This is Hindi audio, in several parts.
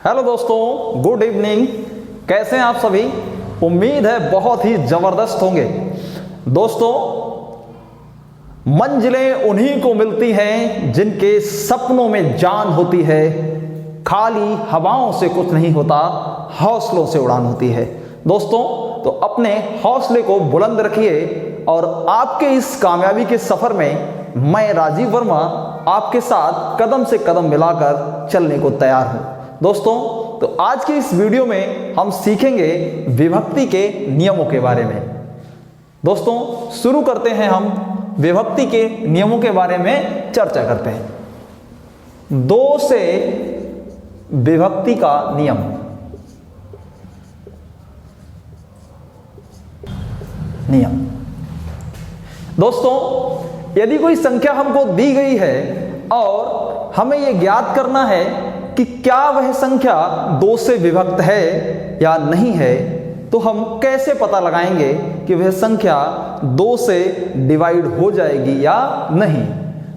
हेलो दोस्तों, गुड इवनिंग। कैसे हैं आप सभी? उम्मीद है बहुत ही जबरदस्त होंगे। दोस्तों, मंजिलें उन्हीं को मिलती हैं जिनके सपनों में जान होती है। खाली हवाओं से कुछ नहीं होता, हौसलों से उड़ान होती है। दोस्तों, तो अपने हौसले को बुलंद रखिए और आपके इस कामयाबी के सफर में मैं राजीव वर्मा आपके साथ कदम से कदम मिलाकर चलने को तैयार हूं। दोस्तों, तो आज की इस वीडियो में हम सीखेंगे विभक्ति के नियमों के बारे में। दोस्तों, शुरू करते हैं। हम विभक्ति के नियमों के बारे में चर्चा करते हैं। दो से विभक्ति का नियम। दोस्तों, यदि कोई संख्या हमको दी गई है और हमें यह ज्ञात करना है कि क्या वह संख्या दो से विभक्त है या नहीं है, तो हम कैसे पता लगाएंगे कि वह संख्या दो से डिवाइड हो जाएगी या नहीं?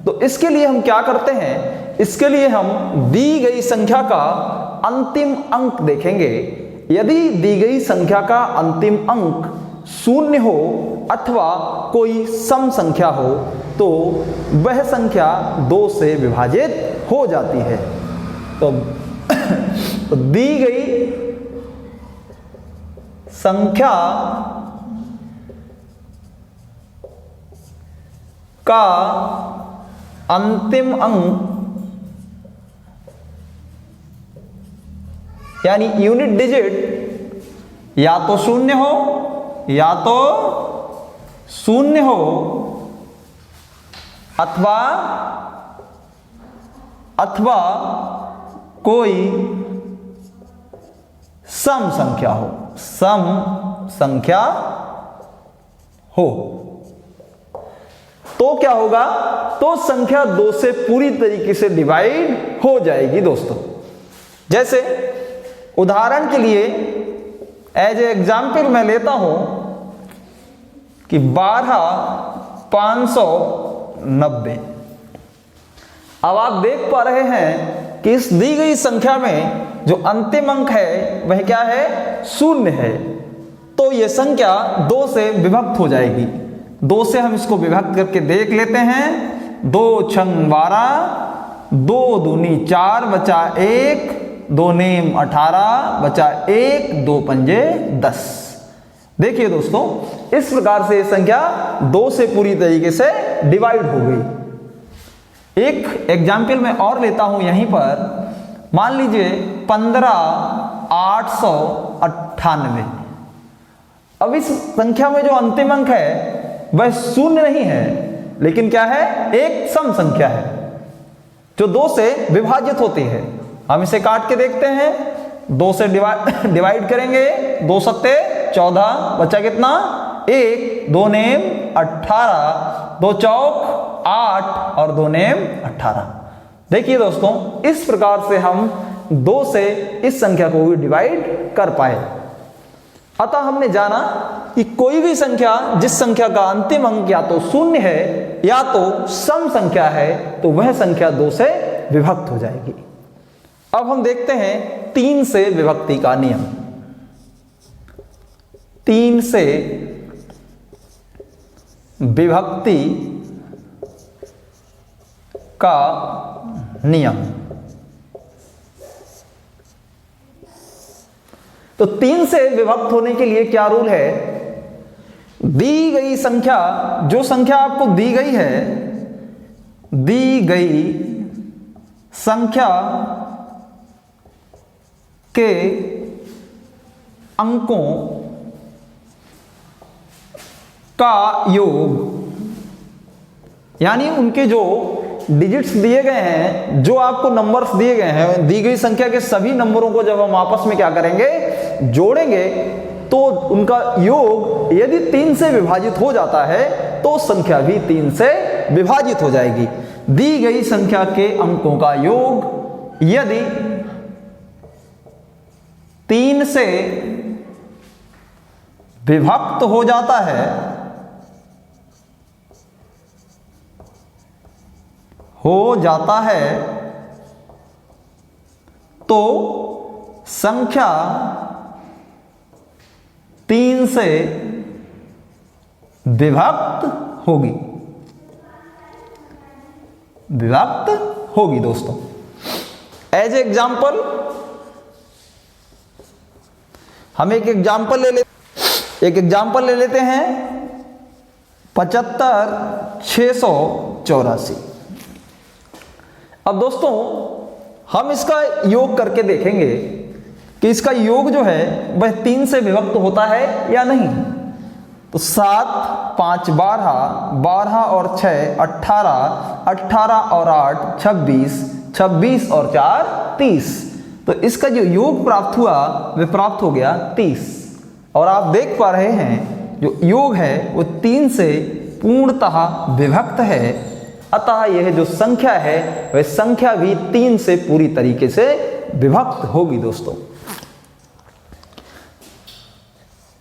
तो इसके लिए हम क्या करते हैं, इसके लिए हम दी गई संख्या का अंतिम अंक देखेंगे। यदि दी गई संख्या का अंतिम अंक शून्य हो अथवा कोई सम संख्या हो तो वह संख्या दो से विभाजित हो जाती है। तो दी गई संख्या का अंतिम अंक यानी यूनिट डिजिट या तो शून्य हो या तो शून्य हो अथवा कोई सम संख्या हो, सम संख्या हो तो क्या होगा? तो संख्या दो से पूरी तरीके से डिवाइड हो जाएगी। दोस्तों, जैसे उदाहरण के लिए एज ए एग्जाम्पल मैं लेता हूं कि 12,590। अब आप देख पा रहे हैं कि इस दी गई संख्या में जो अंतिम अंक है वह क्या है? शून्य है। तो यह संख्या दो से विभक्त हो जाएगी। दो से हम इसको विभक्त करके देख लेते हैं। 2 छंग 12, 2 दूनी 4 बचा 1, 2 नेम 18 बचा 1, 2 पंजे 10। देखिए दोस्तों, इस प्रकार से यह संख्या दो से पूरी तरीके से डिवाइड हो गई। एक एग्जाम्पल मैं और लेता हूं यहीं पर। मान लीजिए 15,898। अब इस संख्या में जो अंतिम अंक है वह शून्य नहीं है, लेकिन क्या है? एक सम संख्या है जो दो से विभाजित होती है। हम इसे काट के देखते हैं। दो से डिवाइड करेंगे, 2 सत्ते 14 बचा कितना? 1, 2 नेम 18, 2 चौक 8 और 2 नेम 18। देखिए दोस्तों, इस प्रकार से हम दो से इस संख्या को भी डिवाइड कर पाए। अतः हमने जाना कि कोई भी संख्या जिस संख्या का अंतिम अंक या तो शून्य है या तो सम संख्या है तो वह संख्या दो से विभक्त हो जाएगी। अब हम देखते हैं 3 से विभक्ति का नियम। 3 से विभक्ति का नियम। तो 3 से विभक्त होने के लिए क्या रूल है? दी गई संख्या, जो संख्या आपको दी गई है, दी गई संख्या के अंकों का योग, यानी उनके जो डिजिट्स दिए गए हैं, जो आपको नंबर्स दिए गए हैं, दी गई संख्या के सभी नंबरों को जब हम आपस में क्या करेंगे? जोड़ेंगे, तो उनका योग यदि 3 से विभाजित हो जाता है तो संख्या भी 3 से विभाजित हो जाएगी। दी गई संख्या के अंकों का योग यदि 3 से विभक्त हो जाता है तो संख्या 3 से विभक्त होगी, विभक्त होगी दोस्तों। एज एग्जाम्पल हम एक एग्जाम्पल ले लेते हैं 75,684। अब दोस्तों हम इसका योग करके देखेंगे कि इसका योग जो है वह 3 से विभक्त होता है या नहीं। तो 7, 5, 12, 12 और 6 18, 18 और 8 26, 26 और 4 30। तो इसका जो योग प्राप्त हुआ वह प्राप्त हो गया 30। और आप देख पा रहे हैं जो योग है वो 3 से पूर्णतः विभक्त है, अतः यह जो संख्या है वह संख्या भी 3 से पूरी तरीके से विभक्त होगी दोस्तों।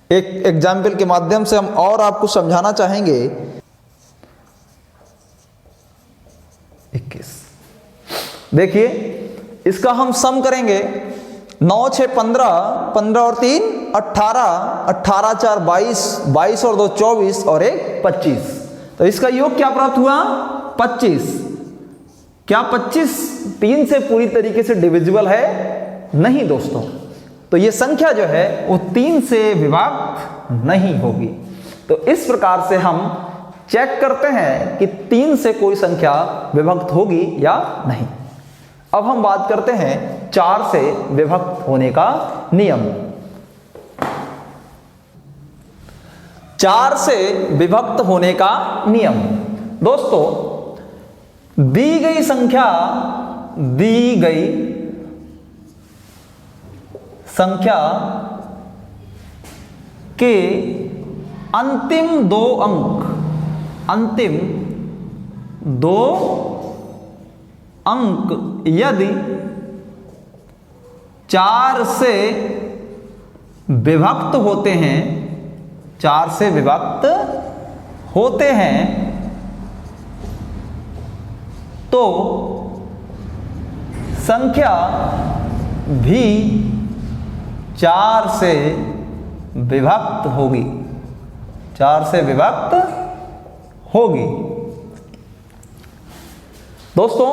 एक एग्जाम्पल के माध्यम से हम और आपको समझाना चाहेंगे। 21 देखिए, इसका हम सम करेंगे। 9, 6, 15, 15 और 3 18, 18, 4 22, 22 और 2 24 और 1 25। तो इसका योग क्या प्राप्त हुआ? 25। क्या 25 3 से पूरी तरीके से डिविजिबल है? नहीं दोस्तों। तो ये संख्या जो है वो 3 से विभक्त नहीं होगी। तो इस प्रकार से हम चेक करते हैं कि 3 से कोई संख्या विभक्त होगी या नहीं। अब हम बात करते हैं 4 से विभक्त होने का नियम। 4 से विभक्त होने का नियम दोस्तों, दी गई संख्या के अंतिम 2 अंक यदि 4 से विभक्त होते हैं, 4 से विभक्त होते हैं तो संख्या भी 4 से विभक्त होगी, 4 से विभक्त होगी। दोस्तों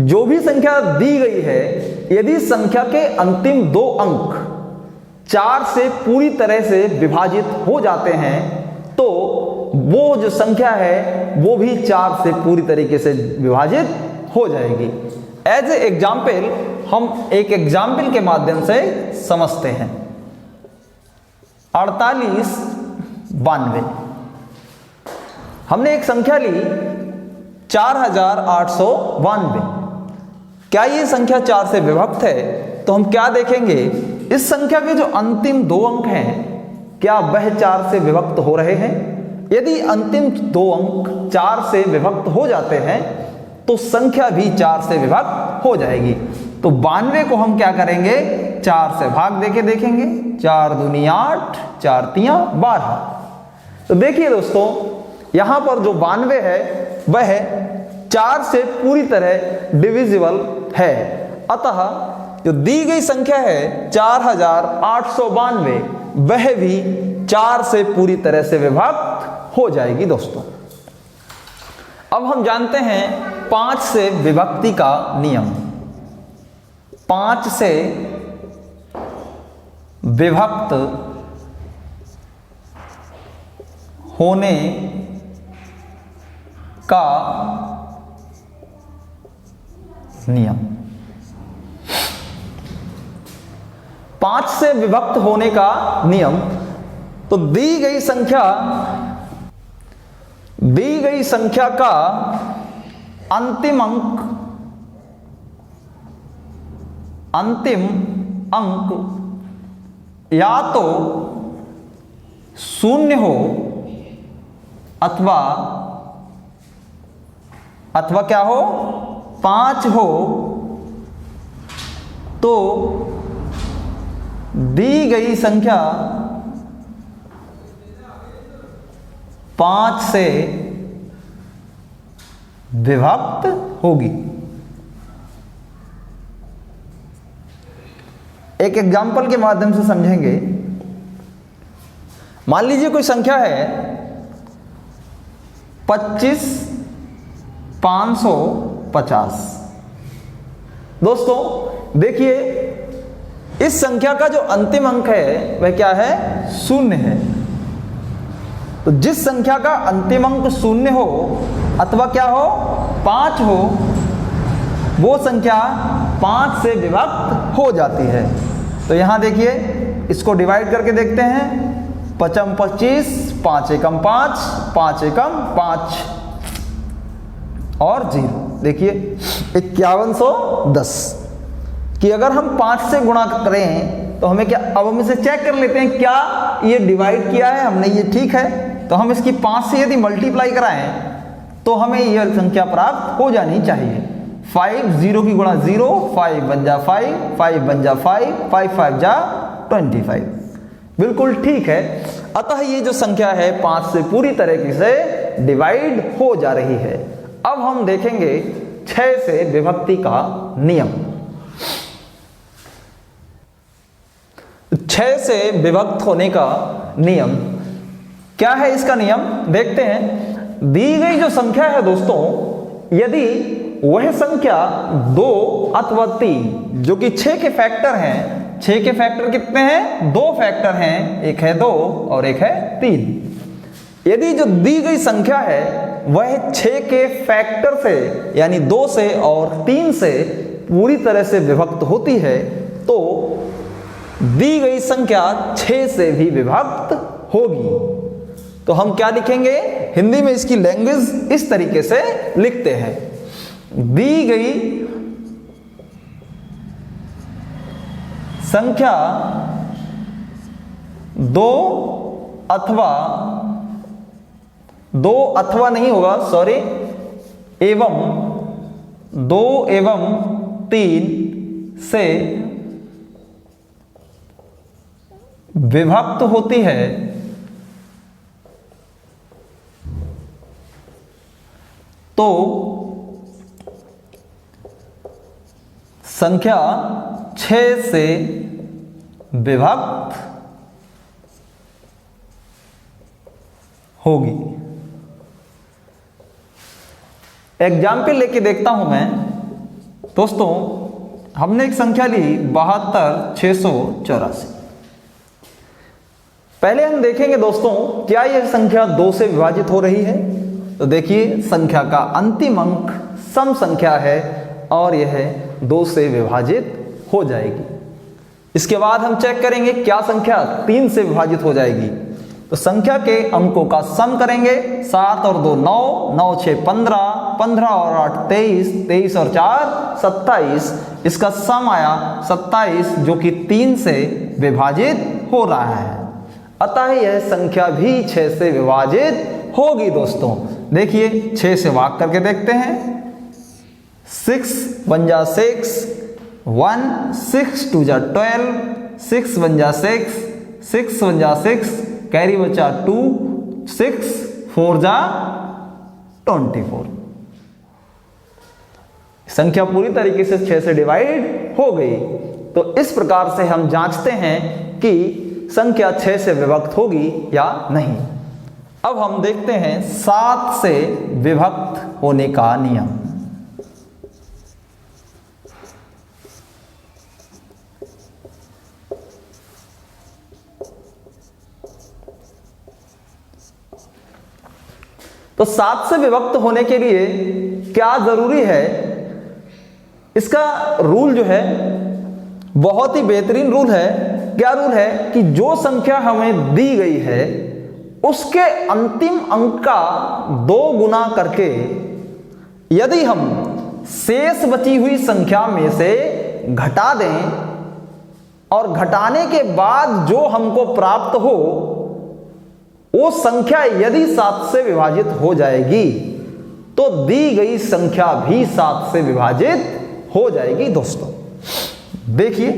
जो भी संख्या दी गई है, यदि संख्या के अंतिम 2 अंक 4 से पूरी तरह से विभाजित हो जाते हैं तो वो जो संख्या है वो भी 4 से पूरी तरीके से विभाजित हो जाएगी। एज ए एग्जाम्पल हम एक एग्जाम्पल के माध्यम से समझते हैं। 48 92, हमने एक संख्या ली 4892। क्या ये संख्या 4 से विभक्त है? तो हम क्या देखेंगे, इस संख्या के जो अंतिम 2 अंक हैं क्या वह 4 से विभक्त हो रहे हैं? यदि अंतिम 2 अंक 4 से विभक्त हो जाते हैं तो संख्या भी 4 से विभक्त हो जाएगी। तो 92 को हम क्या करेंगे, 4 से भाग देके देखेंगे। 4 दूनी 8, 4 तियां 12। तो देखिए दोस्तों यहां पर जो 92 है वह 4 से पूरी तरह डिविजिबल है, अतः जो दी गई संख्या है 4892 वह भी 4 से पूरी तरह से विभक्त हो जाएगी दोस्तों। अब हम जानते हैं 5 से विभक्ति का नियम। 5 से विभक्त होने का नियम। 5 से विभक्त होने का नियम, तो दी गई संख्या का अंतिम अंक या तो 0 हो अथवा क्या हो, 5 हो, तो दी गई संख्या 5 से विभक्त होगी। एक एग्जाम्पल के माध्यम से समझेंगे। मान लीजिए कोई संख्या है 25,550। दोस्तों देखिए, इस संख्या का जो अंतिम अंक है वह क्या है? 0 है। तो जिस संख्या का अंतिम अंक 0 हो अथवा क्या हो, 5 हो, वो संख्या 5 से विभक्त हो जाती है। तो यहां देखिए, इसको डिवाइड करके देखते हैं। 5 25, 5 एकम 5, 5 एकम 5 और 0। देखिए 5110 कि अगर हम 5 से गुणा करें तो हमें क्या, अब हम इसे चेक कर लेते हैं क्या ये डिवाइड किया है हमने, ये ठीक है। तो हम इसकी 5 से यदि मल्टीप्लाई कराएं तो हमें यह संख्या प्राप्त हो जानी चाहिए। 5 0 की गुणा 0, 5 बन जा 5, 5 बन जा 5, 5 5 जा 25। बिल्कुल ठीक है। अतः ये जो संख्या है 5 से पूरी तरीके से डिवाइड हो जा रही है। अब हम देखेंगे 6 से विभक्ति का नियम। 6 से विभक्त होने का नियम क्या है? इसका नियम देखते हैं। दी गई जो संख्या है दोस्तों, यदि वह संख्या 2 अथवा 3, जो कि 6 के फैक्टर हैं, 6 के फैक्टर कितने हैं? 2 फैक्टर हैं, एक है 2 और एक है 3। यदि जो दी गई संख्या है वह 6 के फैक्टर से यानी 2 से और 3 से पूरी तरह से विभक्त होती है तो दी गई संख्या 6 से भी विभक्त होगी। तो हम क्या लिखेंगे? हिंदी में इसकी लैंग्वेज इस तरीके से लिखते हैं। दी गई संख्या 2 अथवा नहीं होगा, सॉरी, एवं 2 एवं 3 से विभक्त होती है तो संख्या 6 से विभक्त होगी। एग्जाम्पल लेके देखता हूं मैं। दोस्तों हमने एक संख्या ली 72,684। पहले हम देखेंगे दोस्तों क्या यह संख्या 2 से विभाजित हो रही है। तो देखिए संख्या का अंतिम अंक सम संख्या है और यह 2 से विभाजित हो जाएगी। इसके बाद हम चेक करेंगे क्या संख्या 3 से विभाजित हो जाएगी। तो संख्या के अंकों का सम करेंगे। 7 और 2 9, 9 6 15, 15 और 8 23, 23 और 4 27। इसका सम आया 27 जो कि 3 से विभाजित हो रहा है। अतः यह संख्या भी 6 से विभाजित होगी। दोस्तों देखिए 6 से भाग करके देखते हैं। 6 1 जा 6, 1 6 2 जा 12, 6 1 जा 6, 6 1 जा 6, कैरी बचा 2, 6 4 जा 24। संख्या पूरी तरीके से 6 से डिवाइड हो गई। तो इस प्रकार से हम जांचते हैं कि संख्या 6 से विभक्त होगी या नहीं। अब हम देखते हैं 7 से विभक्त होने का नियम। तो 7 से विभक्त होने के लिए क्या जरूरी है? इसका रूल जो है बहुत ही बेहतरीन रूल है। क्या रूल है कि जो संख्या हमें दी गई है उसके अंतिम अंक का 2 गुना करके यदि हम शेष बची हुई संख्या में से घटा दें और घटाने के बाद जो हमको प्राप्त हो वो संख्या यदि 7 से विभाजित हो जाएगी तो दी गई संख्या भी 7 से विभाजित हो जाएगी। दोस्तों देखिए,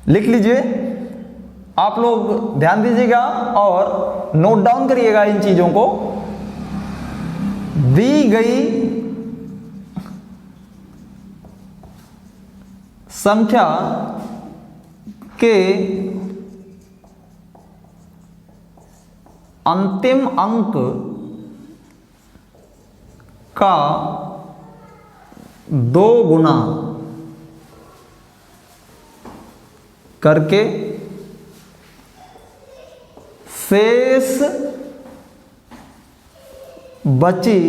लिख लीजिए, आप लोग ध्यान दीजिएगा और नोट डाउन करिएगा इन चीजों को। दी गई संख्या के अंतिम अंक का 2 गुना करके शेष बची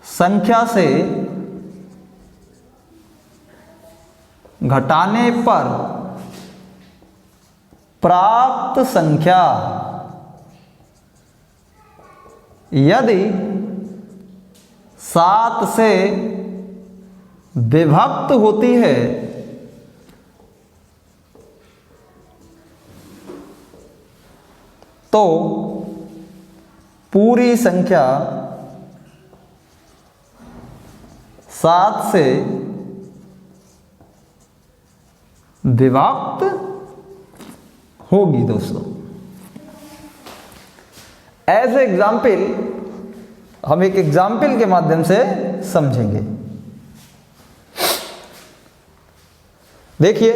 संख्या से घटाने पर प्राप्त संख्या यदि 7 से विभक्त होती है तो पूरी संख्या 7 से विभक्त होगी दोस्तों। एज ए एग्जाम्पल, हम एक एग्जाम्पल के माध्यम से समझेंगे। देखिए,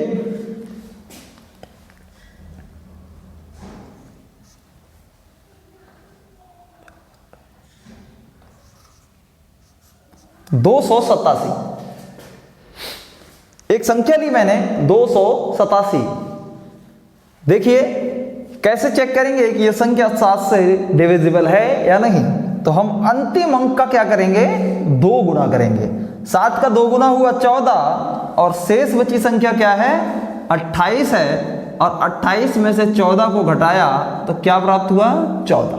एक संख्या ली मैंने 287। देखिए कैसे चेक करेंगे कि यह संख्या 7 से डिविजिबल है या नहीं। तो हम अंतिम अंक का क्या करेंगे, 2 गुना करेंगे। 7 का 2 गुना हुआ 14 और शेष बची संख्या क्या है, 28 है। और 28 में से 14 को घटाया तो क्या प्राप्त हुआ, 14।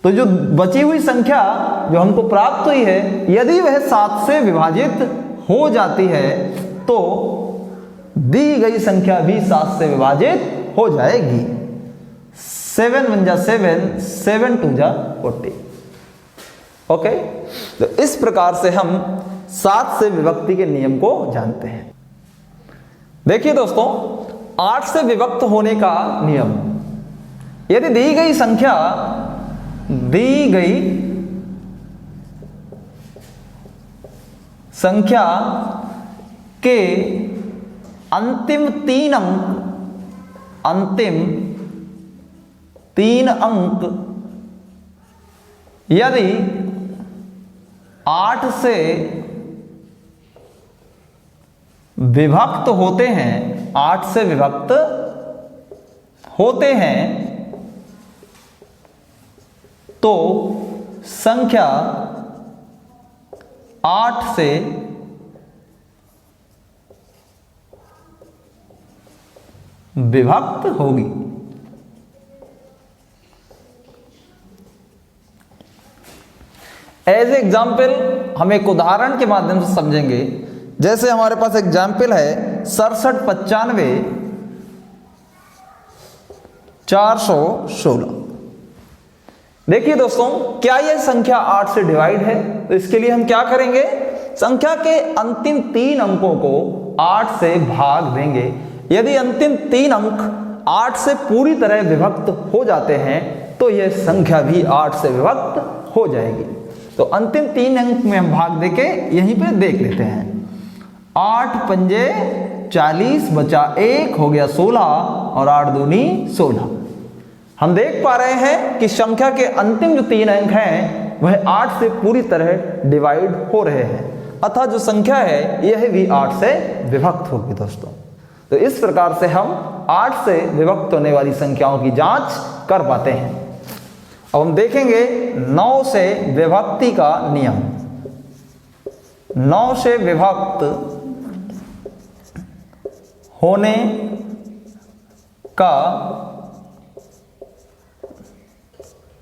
तो जो बची हुई संख्या जो हमको प्राप्त हुई है, यदि वह 7 से विभाजित हो जाती है तो दी गई संख्या भी 7 से विभाजित हो जाएगी। 7 1 जा 7, 7 2 जा 40। ओके, तो इस प्रकार से हम 7 से विभक्ति के नियम को जानते हैं। देखिए दोस्तों, 8 से विभक्त होने का नियम, यदि दी गई संख्या के अंतिम 3 अंक यदि 8 से विभक्त होते हैं, 8 से विभक्त होते हैं तो संख्या 8 से विभक्त होगी। एज ए एग्जाम्पल हम एक उदाहरण के माध्यम से समझेंगे। जैसे हमारे पास एग्जाम्पल है 67 95 416। देखिए दोस्तों, क्या यह संख्या 8 से डिवाइड है? तो इसके लिए हम क्या करेंगे, संख्या के अंतिम 3 अंकों को 8 से भाग देंगे। यदि अंतिम 3 अंक 8 से पूरी तरह विभक्त हो जाते हैं तो यह संख्या भी 8 से विभक्त हो जाएगी। तो अंतिम 3 अंक में हम भाग देके यहीं पे देख लेते हैं। 8 पंजे 40 बचा 1 हो गया 16 और 8 दूनी 16। हम देख पा रहे हैं कि संख्या के अंतिम जो 3 अंक हैं वह 8 से पूरी तरह डिवाइड हो रहे हैं, अतः जो संख्या है यह भी 8 से विभक्त होगी दोस्तों। तो इस प्रकार से हम 8 से विभक्त होने वाली संख्याओं की जांच कर पाते हैं। अब हम देखेंगे 9 से विभक्ति का नियम। 9 से विभक्त होने का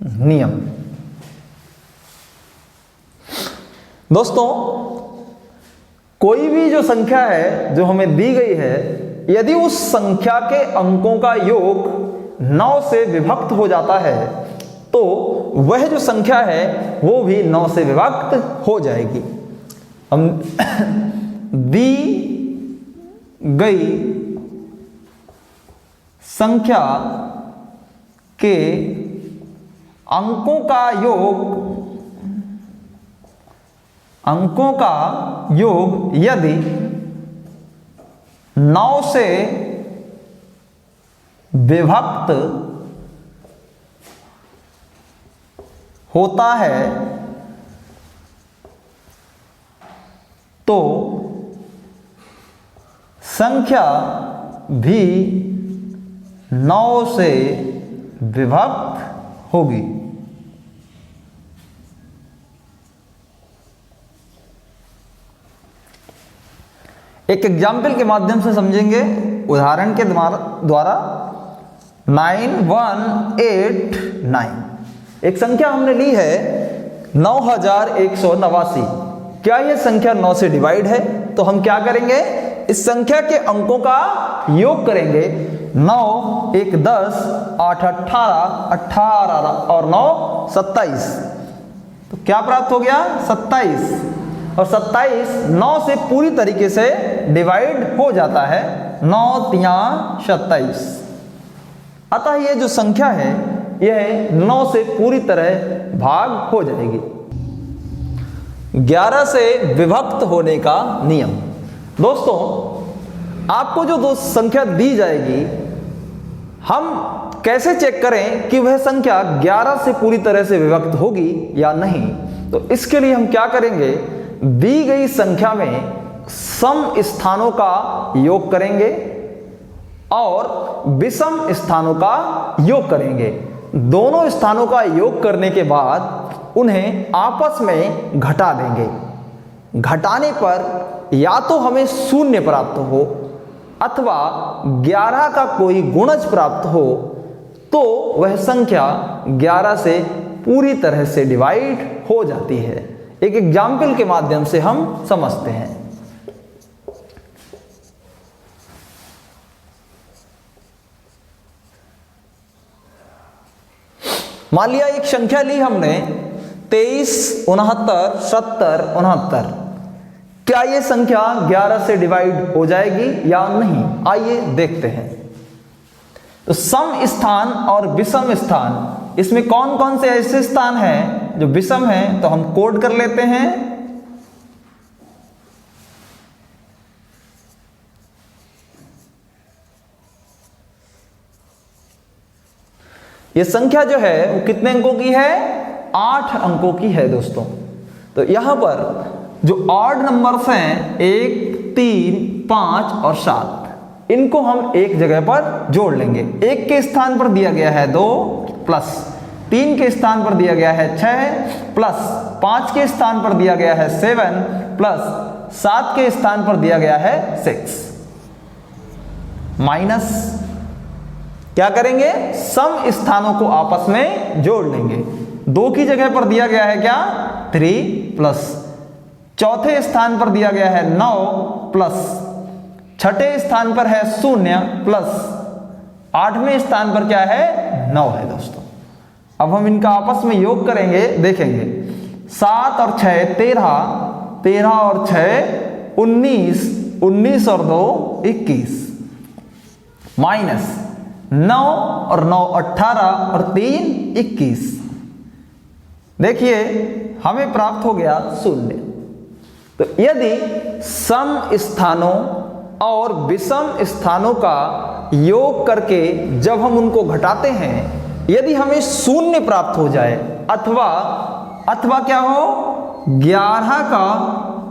नियम। दोस्तों, कोई भी जो संख्या है जो हमें दी गई है, यदि उस संख्या के अंकों का योग 9 से विभक्त हो जाता है तो वह जो संख्या है वो भी 9 से विभक्त हो जाएगी। हम दी गई संख्या के अंकों का योग अंकों का योग यदि 9 से विभक्त होता है तो संख्या भी 9 से विभक्त होगी। एक एग्जाम्पल के माध्यम से समझेंगे, उदाहरण के द्वारा 9189 एक संख्या हमने ली है 9189। क्या यह संख्या 9 से डिवाइड है? तो हम क्या करेंगे, इस संख्या के अंकों का योग करेंगे। 9 1 10 8 18 18 और 9 27। तो क्या प्राप्त हो गया? 27। और 27 9 से पूरी तरीके से डिवाइड हो जाता है। 9 3 27। अतः यह जो संख्या है यह 9 से पूरी तरह भाग हो जाएगी। 11 से विभक्त होने का नियम। दोस्तों, आपको जो दो संख्या दी जाएगी, हम कैसे चेक करें कि वह संख्या 11 से पूरी तरह से विभक्त होगी या नहीं? तो इसके लिए हम क्या करेंगे, दी गई संख्या में सम स्थानों का योग करेंगे और विषम स्थानों का योग करेंगे। दोनों स्थानों का योग करने के बाद उन्हें आपस में घटा देंगे। घटाने पर या तो हमें शून्य प्राप्त हो अथवा 11 का कोई गुणज प्राप्त हो, तो वह संख्या 11 से पूरी तरह से डिवाइड हो जाती है। एक एग्जाम्पल के माध्यम से हम समझते हैं। मान लिया एक संख्या ली हमने 23 69 70 69। क्या ये संख्या 11 से डिवाइड हो जाएगी या नहीं? आइए देखते हैं। तो सम स्थान और विषम स्थान, इसमें कौन कौन से ऐसे स्थान हैं जो विषम हैं? तो हम कोड कर लेते हैं। ये संख्या जो है वो कितने अंकों की है? 8 अंकों की है दोस्तों। तो यहां पर जो ऑड नंबर्स हैं 1 3 5 और 7, इनको हम एक जगह पर जोड़ लेंगे। 1 के स्थान पर दिया गया है 2 प्लस 3 के स्थान पर दिया गया है 6 प्लस 5 के स्थान पर दिया गया है 7 प्लस 7 के स्थान पर दिया गया है 6 माइनस क्या करेंगे, सम स्थानों को आपस में जोड़ लेंगे। 2 की जगह पर दिया गया है क्या 3 प्लस चौथे स्थान पर दिया गया है 9 प्लस छठे स्थान पर है 0 प्लस 8वें स्थान पर क्या है 9 है दोस्तों। अब हम इनका आपस में योग करेंगे, देखेंगे 7 और 6 13 13 और 6 19 19 और 2 21 माइनस 9 और 9 18 और 3 21। देखिए हमें प्राप्त हो गया 0। तो यदि सम स्थानों और विषम स्थानों का योग करके जब हम उनको घटाते हैं, यदि हमें 0 प्राप्त हो जाए अथवा क्या हो 11 का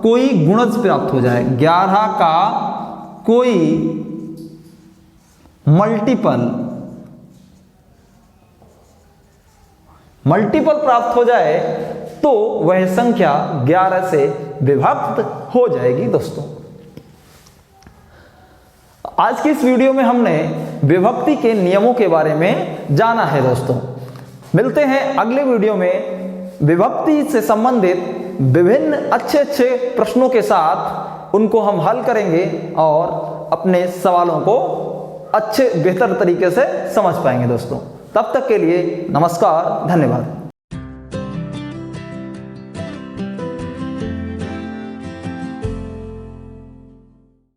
कोई गुणज प्राप्त हो जाए, 11 का कोई मल्टीपल प्राप्त हो जाए, तो वह संख्या 11 से विभक्त हो जाएगी दोस्तों। आज की इस वीडियो में हमने विभक्ति के नियमों के बारे में जाना है दोस्तों। मिलते हैं अगले वीडियो में विभक्ति से संबंधित विभिन्न अच्छे प्रश्नों के साथ। उनको हम हल करेंगे और अपने सवालों को बेहतर तरीके से समझ पाएंगे दोस्तों। तब तक के लिए नमस्कार, धन्यवाद।